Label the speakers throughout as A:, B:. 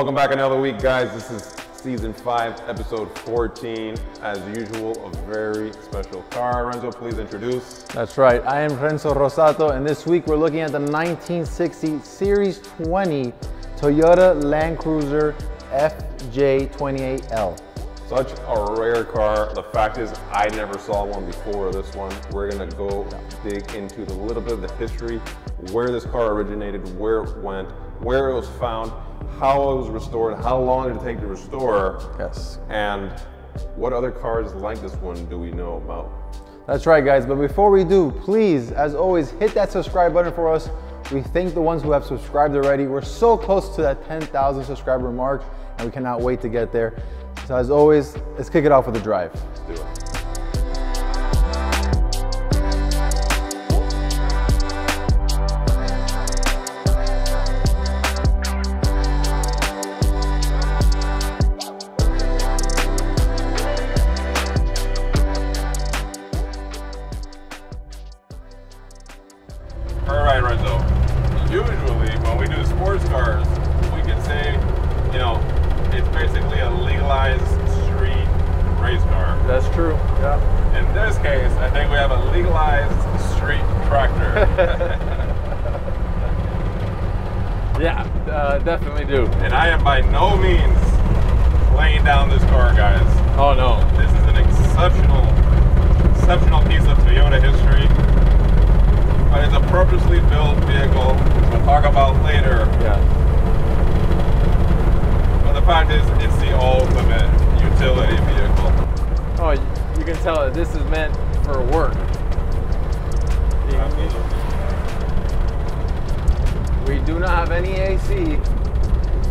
A: Welcome back another week, guys. This is season 5, episode 14. As usual, a very special car. Renzo, please introduce.
B: That's right. I am Renzo Rossato, and this week we're looking at the 1960 Series 20 Toyota Land Cruiser FJ28L.
A: Such a rare car. The fact is, I never saw one before this one. We're gonna go dig into a little bit of the history, where this car originated, where it went, where it was found, how it was restored, how long did it take to restore,
B: Yes.
A: and what other cars like this one do we know about?
B: That's right, guys. But before we do, please, as always, hit that subscribe button for us. We thank the ones who have subscribed already. We're so close to that 10,000 subscriber mark, and we cannot wait to get there. So as always, let's kick it off with a drive.
A: Let's do it. All right, Renzo. Usually, when we do sports cars, we can say, you know, it's basically a legalized street race car.
B: That's true. Yeah.
A: In this case, I think we have a legalized street tractor.
B: Yeah, definitely do.
A: And I am by no means laying down this car, guys.
B: Oh no.
A: This is an exceptional piece of Toyota history. But it's a purposely built vehicle, which we'll talk about later.
B: Yeah.
A: But the fact is, it's the ultimate utility vehicle.
B: Oh, you can tell that this is meant for work. We do not have any AC,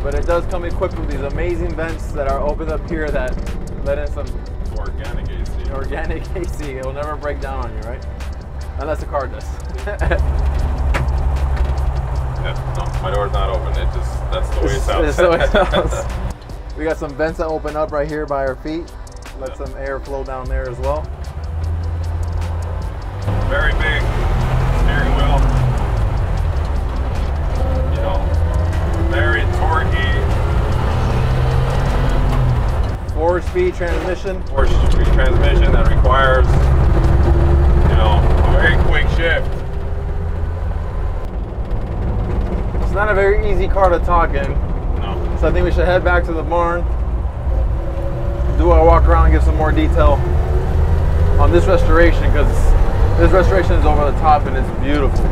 B: but it does come equipped with these amazing vents that are opened up here that let in some
A: Organic AC.
B: organic AC. It will never break down on you, right? Unless the car does.
A: Yeah, no, my door's not open. That's the way it sounds.
B: That's the way it sounds. We got some vents that open up right here by our feet. Let some air flow down there as well.
A: Very big steering wheel. You know, very torquey.
B: 4-speed transmission.
A: 4-speed transmission that requires, you know, a very quick shift.
B: It's not a very easy car to talk in.
A: No.
B: So I think we should head back to the barn, do our walk around and give some more detail on this restoration, because this restoration is over the top and it's beautiful.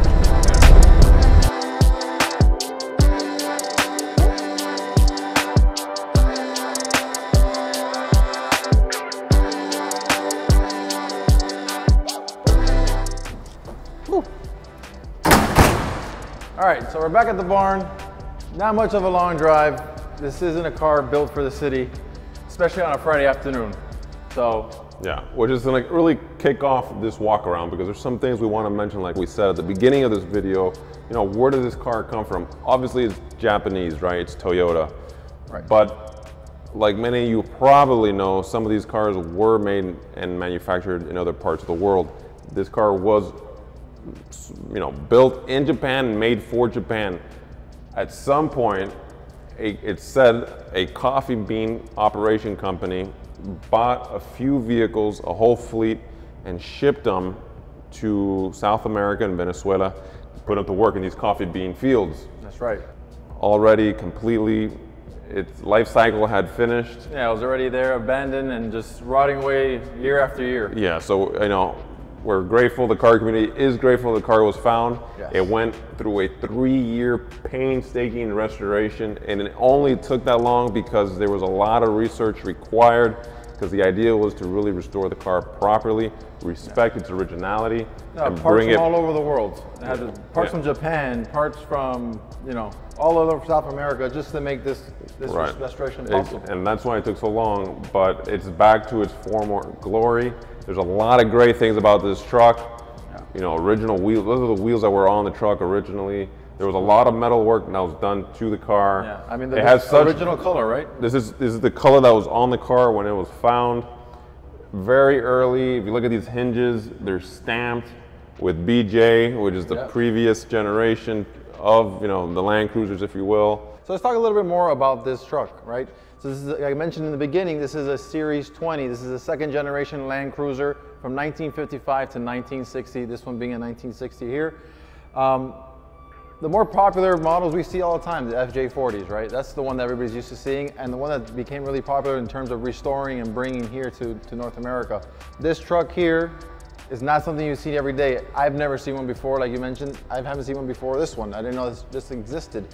B: Whew. All right, so we're back at the barn. Not much of a long drive. This isn't a car built for the city, especially on a Friday afternoon. So
A: yeah, we're just gonna really kick off this walk around because there's some things we want to mention, like we said at the beginning of this video. You know, where does this car come from? Obviously, it's Japanese, right? It's Toyota.
B: Right.
A: But like many of you probably know, some of these cars were made and manufactured in other parts of the world. This car was, you know, built in Japan and made for Japan. At some point, it said a coffee bean operation company bought a few vehicles, a whole fleet, and shipped them to South America and Venezuela, put them to work in these coffee bean fields.
B: that's right.
A: Already completely, its life cycle had finished.
B: Yeah, it was already there, abandoned and just rotting away year after year.
A: Yeah, so, you know, we're grateful, the car community is grateful the car was found.
B: Yes.
A: It went through a 3-year painstaking restoration, and it only took that long because there was a lot of research required, because the idea was to really restore the car properly, respect its originality, and
B: Parts
A: bring
B: from
A: it
B: all over the world. It had parts from Japan, parts from, you know, all over South America, just to make this
A: right.
B: restoration possible.
A: And that's why it took so long, but it's back to its former glory. There's a lot of great things about this truck.
B: Yeah.
A: You know, original wheels, those are the wheels that were on the truck originally. There was a lot of metal work that was done to the car.
B: Yeah, I mean,
A: it has such
B: original color, right?
A: This is the color that was on the car when it was found. Very early, if you look at these hinges, they're stamped with BJ, which is the previous generation of, you know, the Land Cruisers, if you will.
B: So let's talk a little bit more about this truck, right? So this is, like I mentioned in the beginning, this is a Series 20. This is a second generation Land Cruiser from 1955 to 1960. This one being a 1960 here. The more popular models we see all the time, the FJ40s, right? That's the one that everybody's used to seeing, and the one that became really popular in terms of restoring and bringing here to North America. This truck here is not something you see every day. I've never seen one before, like you mentioned. I haven't seen one before this one. I didn't know this existed.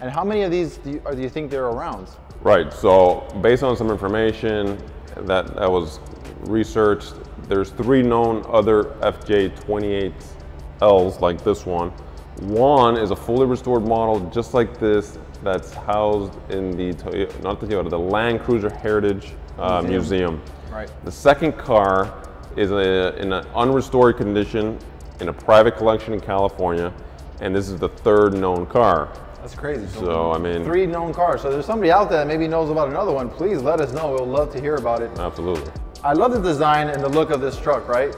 B: And how many of these do you think there are around?
A: Right, so based on some information that was researched, there's 3 known other FJ28Ls like this one. One is a fully restored model just like this that's housed in the the Land Cruiser Heritage Museum.
B: Right.
A: The second car is in an unrestored condition in a private collection in California, and this is the 3rd known car.
B: That's crazy.
A: So I mean,
B: 3 known cars. So there's somebody out there that maybe knows about another one. Please let us know. We'll love to hear about it.
A: Absolutely.
B: I love the design and the look of this truck, right?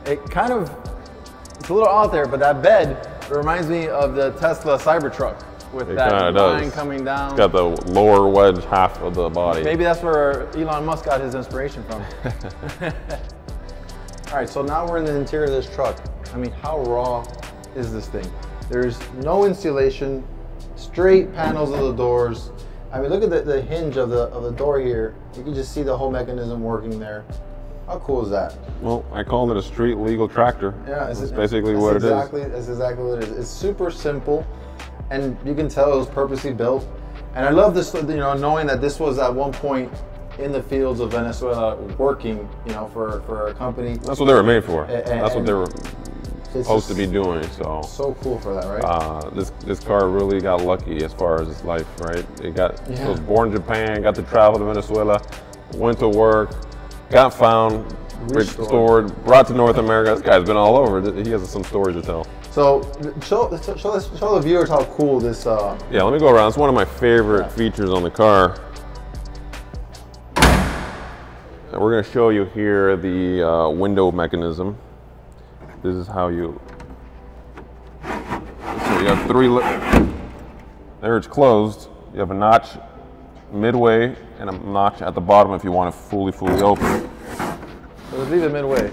B: It kind of, it's a little out there, but that bed reminds me of the Tesla Cybertruck with that line coming down.
A: It's got the lower wedge half of the body.
B: Maybe that's where Elon Musk got his inspiration from. All right, so now we're in the interior of this truck. I mean, how raw is this thing? There's no insulation, straight panels of the doors. I mean, look at the hinge of the door here. You can just see the whole mechanism working there. How cool is that?
A: Well, I call it a street legal tractor.
B: Yeah,
A: that's basically what it is.
B: That's exactly what it is. It's super simple, and you can tell it was purposely built. And I love this, knowing that this was at one point in the fields of Venezuela working, for a company.
A: That's what they were made for. That's what they were supposed to be doing. So
B: cool for that, right?
A: This car really got lucky as far as its life, right? It was born in Japan, got to travel to Venezuela, went to work, got found, restored, brought to North America. This guy's been all over. He has some stories to tell.
B: So show the viewers how cool this.
A: Yeah, let me go around. It's one of my favorite features on the car. And we're going to show you here the window mechanism. This is how you. So you have 3. There, it's closed. You have a notch midway and a notch at the bottom if you want it fully open.
B: So let's leave it midway.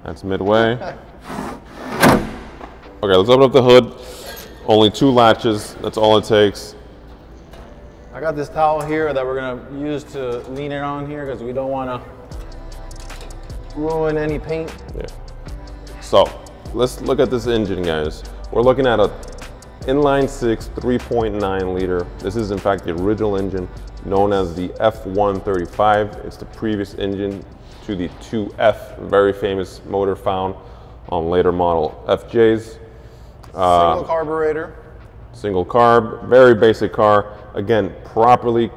A: That's midway. Okay, let's open up the hood. Only 2 latches, that's all it takes.
B: I got this towel here that we're gonna use to lean it on here because we don't wanna ruin any paint.
A: Yeah. So, let's look at this engine, guys. We're looking at a inline 6 3.9 liter. This is in fact the original engine known as the F135. It's the previous engine to the 2F, very famous motor found on later model FJs.
B: Single carburetor.
A: Single carb, very basic car. Again, properly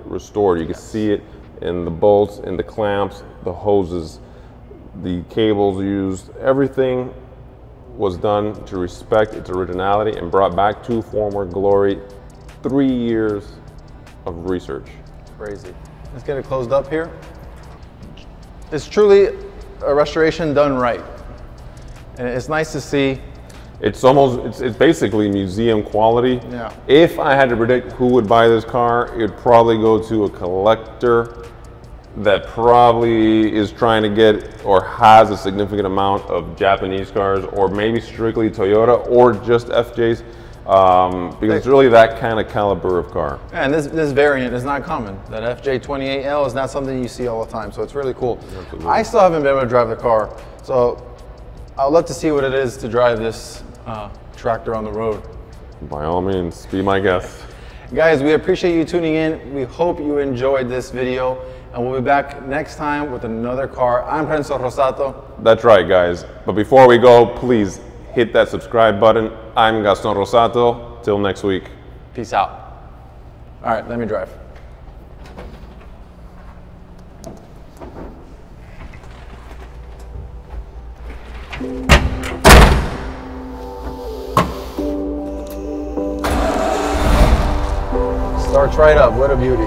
A: restored. You can see it in the bolts, in the clamps, the hoses, the cables used. Everything was done to respect its originality and brought back to former glory. 3 years of research.
B: Crazy. Let's get it closed up here. It's truly a restoration done right. And it's nice to see.
A: It's basically museum quality.
B: Yeah.
A: If I had to predict who would buy this car, it would probably go to a collector that probably is trying to get or has a significant amount of Japanese cars, or maybe strictly Toyota or just FJs, because it's really that kind of caliber of car.
B: Yeah, and this variant is not common. That FJ28L is not something you see all the time, so it's really cool.
A: Absolutely.
B: I still haven't been able to drive the car, so I'd love to see what it is to drive this tractor on the road.
A: By all means, be my guest.
B: Guys, we appreciate you tuning in. We hope you enjoyed this video, and we'll be back next time with another car. I'm Rossato.
A: That's right, guys. But before we go, please hit that subscribe button. I'm Gaston Rossato. Till next week.
B: Peace out. All right, let me drive. Starts right up. What a beauty.